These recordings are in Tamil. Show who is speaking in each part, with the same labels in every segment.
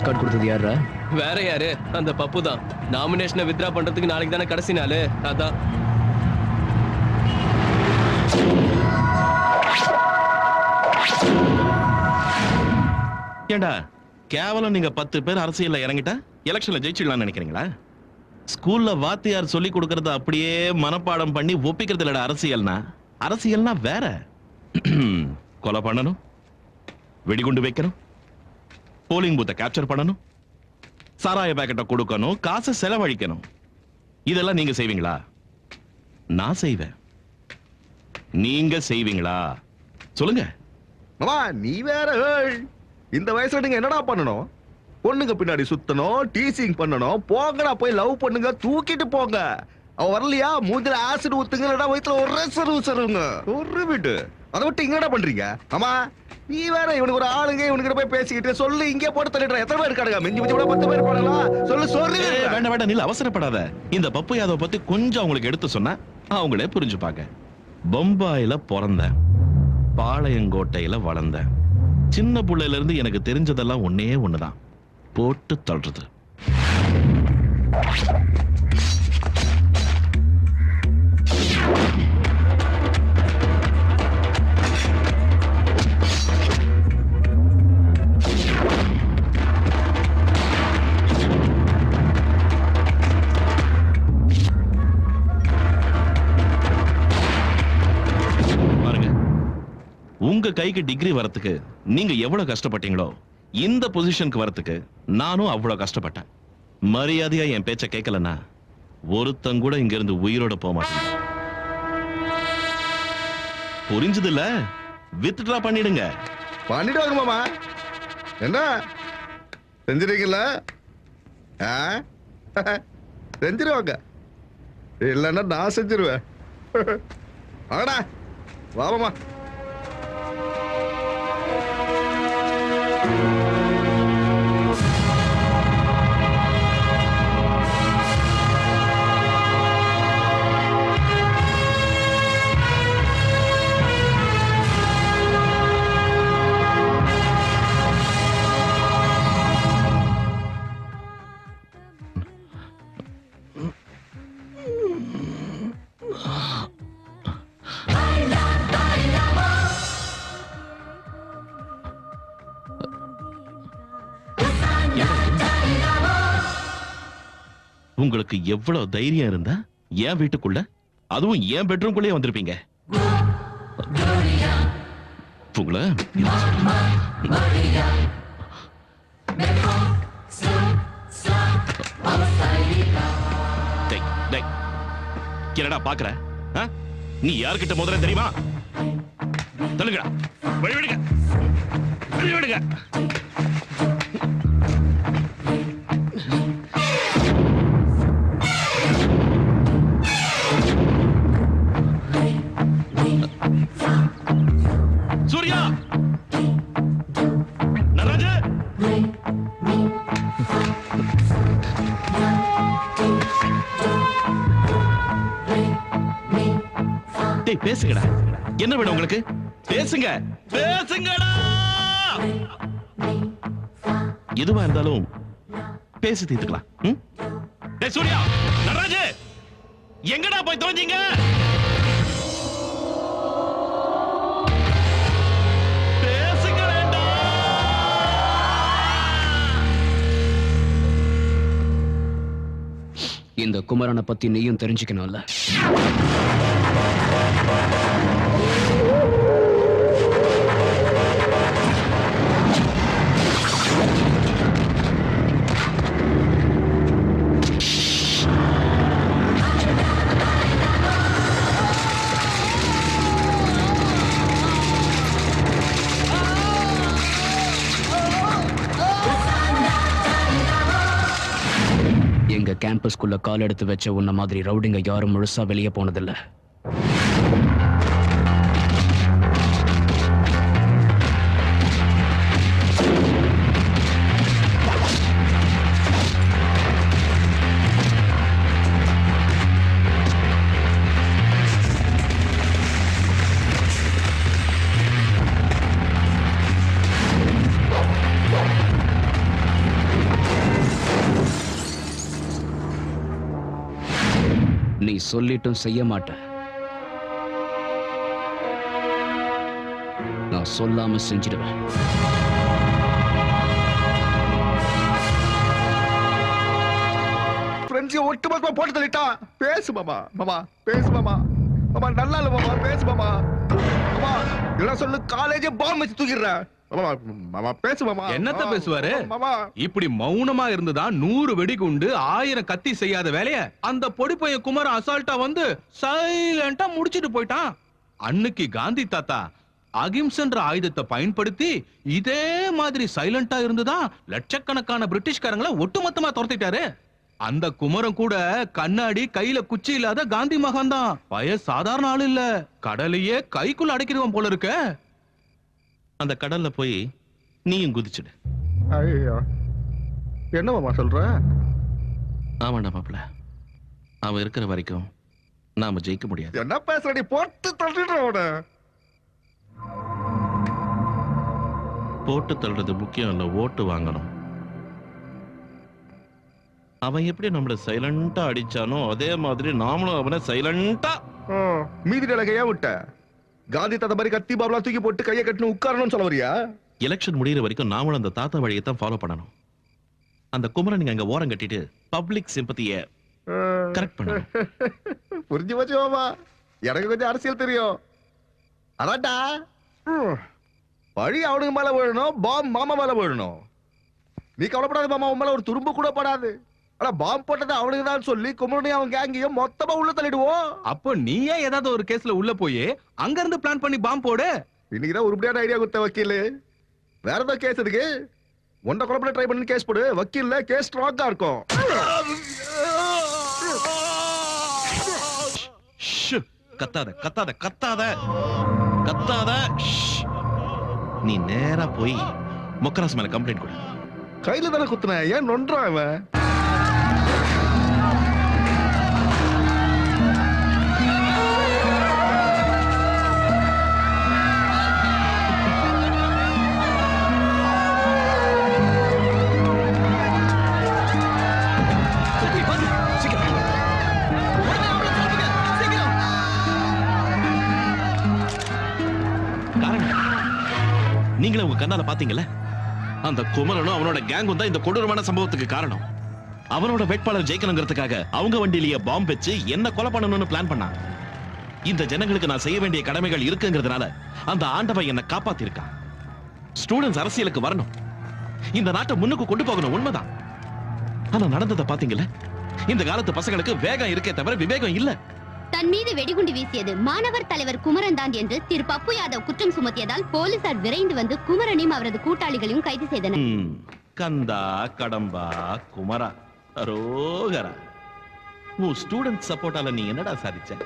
Speaker 1: கார்டு கொடுத்தது யாரா?
Speaker 2: வேற யாரு? அந்த பப்பு தான். நாமினேஷனை வித்ரா பண்றதுக்கு நாளைக்கு தானே கடைசி நாள். அதான்.
Speaker 3: ஏண்டா கேவலம் நீங்க 10 பேர் அரசியல்ல இறங்கிட்டா எலெக்ஷன்ல ஜெயிச்சிடலாம்னு நினைக்கிறீங்களா? ஸ்கூல்ல வாத்தியார் சொல்லி கொடுக்கறத அப்படியே மனப்பாடம் பண்ணி ஒப்பிக்கிறது இல்லடா அரசியல்னா. அரசியல்னா வேற. கொலை பண்ணணும், வெடிகுண்டு வைக்கணும், போலிங் பூத்தை கேப்சர் பண்ணணும், சாராய பேக்கெட்டை கொடுக்கணும், காசை செலவழிக்கணும். இதெல்லாம் நீங்க செய்வீங்களா? நான் செய்வேன். நீங்க செய்வீங்களா? சொல்லுங்க.
Speaker 4: மாமா நீ வேற. இந்த வயசுல நீங்க என்னடா பண்ணணும்? பொண்ணுங்க பின்னாடி சுத்தணும், டீசிங் பண்ணணும். போங்கடா போய் லவ் பண்ணுங்க, தூக்கிட்டு போங்க. அவ வரலையா மூஞ்சில ஆசிட் ஊத்துங்கடா, வயித்துல ஒரு சருங்க ஒரு விட்டு. அதை விட்டு இங்கடா பண்றீங்க? ஆமா நீ வேற. இவனுக்கு ஒரு ஆளுங்க இவனுக்கு போய் பேசிக்கிட்டு சொல்லு, இங்கே போட்டு தள்ளிடுற. எத்தனை பேர் இருக்காங்க? மிஞ்சி மிஞ்சி கூட 10 பேர் போடலாம். சொல்லு சொல்லு.
Speaker 3: வேண்டாம் வேண்டாம், நீ அவசரப்படாத. இந்த பப்பு யாதவ பத்தி கொஞ்சம் அவங்களுக்கு எடுத்து சொன்னா அவங்களே புரிஞ்சுப்பாங்க. பம்பாயில பிறந்தேன், பாளையங்கோட்டையில வளர்ந்தேன். சின்ன புள்ளையில இருந்து எனக்கு தெரிஞ்சதெல்லாம் ஒன்னே ஒண்ணுதான், போட்டு தள்ளுறது. உங்க கைக்கு டிகிரி வரத்துக்கு நீங்க எவ்வளவு கஷ்டப்பட்டீங்களோ, இந்த பொசிஷனுக்கு வரத்துக்கு நானும் அவ்வளவு கஷ்டப்பட்டேன். மரியாதையா என் பேச்ச கேட்கலன்னா ஒருத்தங்க கூட இங்க இருந்து உயிரோட போக மாட்டேன். புரிஞ்சது இல்ல? வித்ட்ரா பண்ணிடுங்க.
Speaker 4: பண்ணிடுவாங்க மாமா. என்ன செஞ்சிருக்கீங்களா? செஞ்சிருவாங்க. இல்லைன்னா நான் செஞ்சிருவேன். வாடா வா மாமா.
Speaker 3: உங்களுக்கு எவ்வளவு தைரியம் இருந்தா என் வீட்டுக்குள்ள, அதுவும் என் பெட்ரூம்குள்ளே வந்திருப்பீங்க? உங்களை என்னடா பாக்குற? நீ யார்கிட்ட முதல்ல தெரியுமா? தள்ளுங்கடா, வழிவிடுங்க, வழிவிடுங்க. சூர்யா, நடராஜ, டேய் பேசுங்கடா. என்ன வேணும் உங்களுக்கு? பேசுங்க, பேசுங்கடா. எதுவா இருந்தாலும் பேசி தீர்த்துக்கலாம். டேய் சூர்யா, நடராஜ, எங்கடா போய் தொலைஞ்சீங்க?
Speaker 1: இந்த குமரனை பத்தி நீயும் தெரிஞ்சுக்கணும்ல. எங்க கேம்பஸ்குள்ள கால் எடுத்து வச்ச உன்ன மாதிரி ரவுடிங்க யாரும் முழுசா வெளியே போனதில்ல. நீ சொல்லிட்டும் செய்ய மாட்ட. நான் சொல்லாம செஞ்சிடுவேன்.
Speaker 4: ஃப்ரெண்ட்ஸையும் ஒட்டுமொத்தமா போட்டு தள்ளிட்டா. பேசு மாமா, மாமா பேசு மாமா, மாமா நல்லா இல்ல மாமா, பேசு மாமா, மாமா இதெல்லாம் சொல்லு காலேஜே பாம்பு வச்சு தூக்கிடுறேன். மாமா மாமா பேசு மாமா.
Speaker 5: என்னத்த பேசுவாரு?
Speaker 4: மாமா
Speaker 5: இப்படி மௌனமா இருந்துதான் 100 வெடிகுண்டு 1000 கத்தி செய்யாத வேலைய அந்த பொடி பையன் குமார அசால்ட்டா வந்து சைலண்டா முடிச்சிட்டு போயிட்டான். அன்னைக்கு காந்தி தாத்தா அகிம்சன்ற ஆயுதத்தை பயன்படுத்தி இதே மாதிரி சைலண்டா இருந்துதான் லட்சக்கணக்கான பிரிட்டிஷ்காரங்களை ஒட்டுமொத்தமா துரத்திட்டாரு. அந்த குமரன் கூட கண்ணாடி கையில குச்சி இல்லாத காந்தி மகன் தான். பய சாதாரண ஆள் இல்ல, கடலையே கைக்குள்ள அடைக்கிறவன் போல இருக்க.
Speaker 3: அந்த கடல்ல போய் நீயும் குதிச்சுடு.
Speaker 4: ஐயோ என்ன மாமா சொல்ற?
Speaker 3: ஆமாண்டா மாப்பிள்ள, அவன் இருக்கிற வரைக்கும் நாம ஜெயிக்க முடியாது.
Speaker 4: என்ன பேசுறடி? போட்டு தள்ளிடுறோட.
Speaker 3: போட்டு தள்ளுறது முக்கியம் இல்ல, ஓட்டு வாங்கணும். அவன் எப்படி நம்மள சைலண்டா அடிச்சானோ அதே மாதிரி நாமளும் அவனை சைலண்டா.
Speaker 4: மீதி நிலகையா விட்ட காந்தி தாத்தா மாதிரி கத்தி பாபலா தூக்கி போட்டு கையை கட்டணும் உட்காரணும்னு சொல்ல வரியா?
Speaker 3: எலெக்ஷன் முடிகிற வரைக்கும் நாமளும் அந்த தாத்தா வழியை தான் ஃபாலோ பண்ணணும். அந்த குமரன் நீங்க அங்க ஓரம் கட்டிட்டு பப்ளிக் சிம்பத்திய கரெக்ட் பண்ணணும்.
Speaker 4: புரிஞ்சு போச்சு மாமா, எனக்கு கொஞ்சம் அரசியல் தெரியும். அதான்டா பழி அவனுக்கு மேல விழணும், பாம் மாமா மேல விழணும். நீ கவலைப்படாத மாமா, உன் மேல ஒரு துரும்பு கூட படாது. ஆனா பாம் போட்டது அவனுக்கு தான் சொல்லி குமரனையும் அவன் கேங்கையும் மொத்தமா உள்ள தள்ளிடுவோம்.
Speaker 5: அப்போ நீயே ஏதாவது ஒரு கேஸ்ல உள்ள போய் அங்க இருந்து பிளான் பண்ணி பாம்பு போடு.
Speaker 4: இன்னைக்குதான் உருப்படியான ஐடியா கொடுத்த வக்கீல். வேற ஏதாவது கேஸ் இருக்கு, ஒன்றை குழப்பம் ட்ரை பண்ணி கேஸ் போடு. வக்கீல்ல கேஸ் ஸ்ட்ராங்கா இருக்கும்.
Speaker 3: கத்தாத கத்தாத கத்தாத கத்தாத. நீ நேரா போய் மொக்கராஸ் மேல கம்ப்ளைண்ட் கொடு.
Speaker 4: கையில தானே குத்துன, ஏன் நொன்றான் அவன்?
Speaker 3: நீங்களே உங்க கண்ணால பாத்தீங்கல்ல, அந்த குமரனும் அவனோட கேங்கும் தான் இந்த கொடூரமான சம்பவத்துக்கு காரணம். அவனோட வேட்பாளர் ஜெயிக்கணுங்கிறதுக்காக அவங்க வண்டியிலேயே பாம்பு வச்சு என்ன கொலை பண்ணணும்னு பிளான் பண்ணான். இந்த ஜனங்களுக்கு நான் செய்ய வேண்டிய கடமைகள் இருக்குங்கிறதுனால அந்த ஆண்டவன் என்ன காப்பாத்திருக்கான். ஸ்டூடெண்ட்ஸ் அரசியலுக்கு வரணும், இந்த நாட்டை முன்னுக்கு கொண்டு போகணும், உண்மைதான். ஆனா நடந்ததை பாத்தீங்கல்ல, இந்த காலத்து பசங்களுக்கு வேகம் இருக்கே தவிர விவேகம் இல்ல.
Speaker 6: தன் மீது வெடிகுண்டு வீசியது மாணவர் தலைவர் குமரன் தான் என்று திரு பப்பு யாதவ் குற்றம் சுமத்தியதால் போலீசார் விரைந்து வந்து குமரனையும் அவரது கூட்டாளிகளையும் கைது செய்தனர்.
Speaker 3: கந்தா கடம்பா குமரா அரோகரா, உன் ஸ்டூடெண்ட் சப்போர்ட்டால நீ என்னடா சாதிச்ச?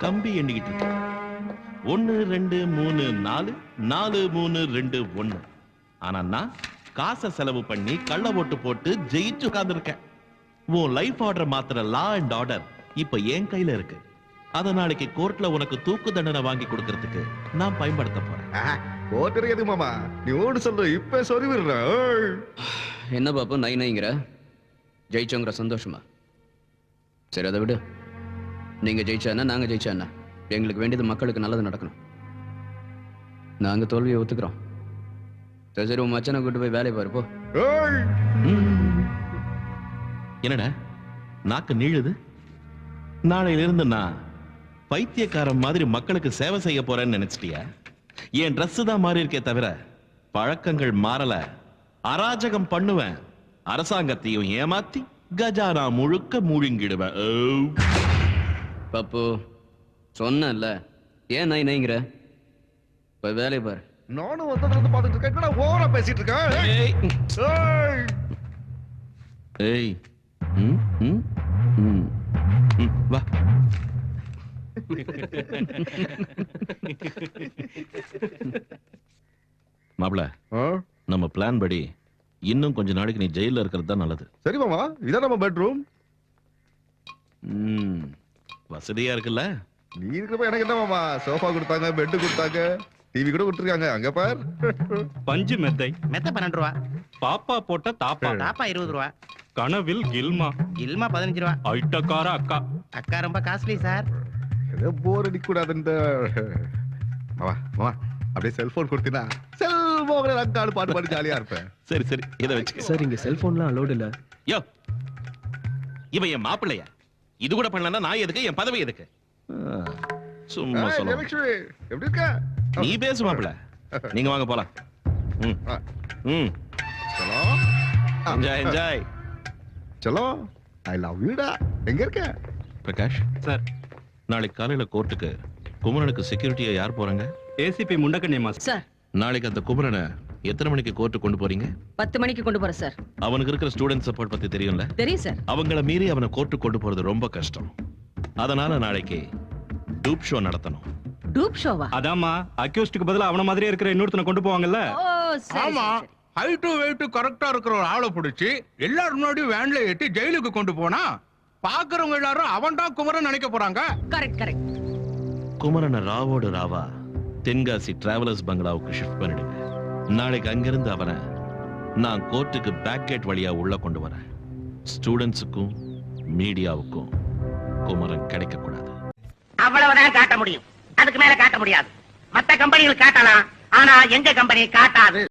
Speaker 3: கம்பி எண்ணிக்கிட்டு இருக்க. 1 2 3 4 4 3 2 1. ஆனா நான் காசை செலவு பண்ணி கள்ள ஓட்டு போட்டு ஜெயிச்சு உட்கார்ந்துருக்கேன். உன் லைஃப் ஆர்டர் மாத்திர லா அண்ட் ஆர்டர் இப்ப என் கையில இருக்கு. அத நாளைக்கு கோர்ட்ல உனக்கு தூக்கு தண்டனை வாங்கி கொடுக்கறதுக்கு நான் பயன்படுத்த போறேன்.
Speaker 4: ஓட்டுறது மாமா, நீ ஓடு சொல்ற இப்ப சொல்லி விடுறேன்.
Speaker 1: என்ன பாப்பு நை நைங்கிற? ஜெயிச்சோங்கிற சந்தோஷமா? சரி அதை விடு. நீங்க ஜெயிச்சா என்ன, நாங்க ஜெயிச்சா என்ன? எங்களுக்கு வேண்டியது மக்களுக்கு நல்லது நடக்கணும். நாங்க தோல்வியை ஒத்துக்கிறோம். சரி உன் மச்சனை கூட்டு போய் வேலையை பாரு போ.
Speaker 3: என்னடா நாக்கு நீழுது? நாளையில இருந்து நான் பைத்தியக்காரன் மாதிரி மக்களுக்கு சேவை செய்ய போறேன்னு நினைச்சிட்டியா? என் ட்ரெஸ் தான் மாறி இருக்கே தவிர பழக்கங்கள் மாறல. அராஜகம் பண்ணுவேன், அரசாங்கத்தையும் ஏமாத்தி கஜானா முழுக்க முழுங்கிடுவேன்.
Speaker 1: பப்பு சொன்னல, ஏன் நை நைங்கிற? போய் வேலையை பாரு.
Speaker 4: நானும் வந்து பாத்துட்டு இருக்கேன், ஓவரா பேசிட்டு இருக்கேன்.
Speaker 3: ஏய் வா. மாப்ள, நம்ம பிளான் படி இன்னும் கொஞ்ச நாளைக்கு நீ ஜெயில இருக்கிறது தான் நல்லது.
Speaker 4: சரி மாமா, இதான் நம்ம பெட்ரூம்.
Speaker 3: வசதியா இருக்குல்ல?
Speaker 4: நீ இருக்கிறப்ப எனக்கு என்ன மாமா, சோஃபா கொடுத்தாங்க, பெட் கொடுத்தாங்க, டிவி கூட கொடுத்துருக்காங்க. அங்க பார்.
Speaker 7: பஞ்சு மெத்தை
Speaker 8: மெத்த 12 ரூபா,
Speaker 7: பாப்பா போட்ட தாப்பா
Speaker 8: தாப்பா 20 ரூபா,
Speaker 7: கனவில் கில்மா
Speaker 8: இல்மா 15 ரூபா.
Speaker 7: ஐட்டக்கார அக்கா.
Speaker 8: அக்கா ரொம்ப காஸ்ட்லி சார்.
Speaker 4: ஏதோ போர் அடிக்க கூடாதுன்ற மாமா மாமா அப்படியே செல்போன் கொடுத்தீனா செல்போன் அக்காடு பாட்டு பாடி ஜாலியா இருப்பேன்.
Speaker 3: சரி சரி இதை வச்சுக்க.
Speaker 2: சார் இங்க செல்போன்லாம் அலோடு இல்ல.
Speaker 3: யோ இவன் என் மாப்பிள்ளையா? இது கூட பண்ணலன்னா நான் எதுக்கு, என் பதவி எதுக்கு? சும்மா
Speaker 4: ஏய்,
Speaker 3: சொல்ல.
Speaker 4: ஜெயலட்சுமி, எப்படி இருக்க?
Speaker 3: நீ பேசு மாப்பிள்ள. நீங்க வாங்க போலாம். ம்
Speaker 4: ஆ.
Speaker 3: ம்
Speaker 4: சலோ
Speaker 3: என்ஜாய் என்ஜாய்.
Speaker 4: சலோ ஐ லவ் யூடா. எங்க இருக்க?
Speaker 3: பிரகாஷ்
Speaker 7: சார்
Speaker 3: நாளைக்கு காலையில கோர்ட்டுக்கு குமரனுக்கு செக்யூரிட்டியா யார் போறாங்க?
Speaker 7: ஏசிபி முண்டக்கண்ணியம்மா
Speaker 9: சார்
Speaker 3: நாளைக்கு அந்த குமரனை எத்தனை மணிக்கு கோர்ட்டு கொண்டு போறீங்க?
Speaker 9: 10 மணிக்கு கொண்டு போறேன் சார்.
Speaker 3: அவனுக்கு இருக்கிற ஸ்டூடெண்ட் சப்போர்ட் பத்தி தெரியும்ல?
Speaker 9: தெரியும் சார்.
Speaker 3: அவங்கள மீறி அவனை கோர்ட்டு கொண்டு போறது ரொம்ப கஷ்டம். அதனால நாளைக்கு டூப் ஷோ நடத்தணும்.
Speaker 9: டூப் ஷோவா?
Speaker 7: அதாம்மா அக்யூஸ்டுக்கு பதிலா அவன மாதிரியே இருக்கிற இன்னொருத்தனை கொண்டு போவாங்கல்ல.
Speaker 9: ஓ சரி
Speaker 5: ஆமா,
Speaker 9: சரி, சரி.
Speaker 5: ஹைட்டு வெயிட் கரெக்டா இருக்கிற ஒரு ஆளை பிடிச்சி எல்லாரும் முன்னாடியும் வேன்ல ஏத்தி ஜெயிலுக்கு கொண்டு போனா பாக்குறவங்க எல்லாரும் அவன் தான் குமரன் நினைக்க போறாங்க.
Speaker 9: Correct correct.
Speaker 3: குமரனை ராவோடு ராவா தென்காசி டிராவலர்ஸ் பங்களாவுக்கு ஷிஃப்ட் பண்ணிடுங்க. நாளைக்கு அங்கிருந்து அவனை நான் கோர்ட்டுக்கு பேக் கேட் வழியா உள்ள கொண்டு வரேன். ஸ்டூடெண்ட்ஸுக்கும் மீடியாவுக்கும் குமரன் கிடைக்க கூடாது.
Speaker 8: அவ்வளவுதான் காட்ட முடியும். அதுக்கு மேல காட்ட முடியாது. மத்த கம்பெனிகள் காட்டலாம், ஆனா எங்க கம்பெனி காட்டாது.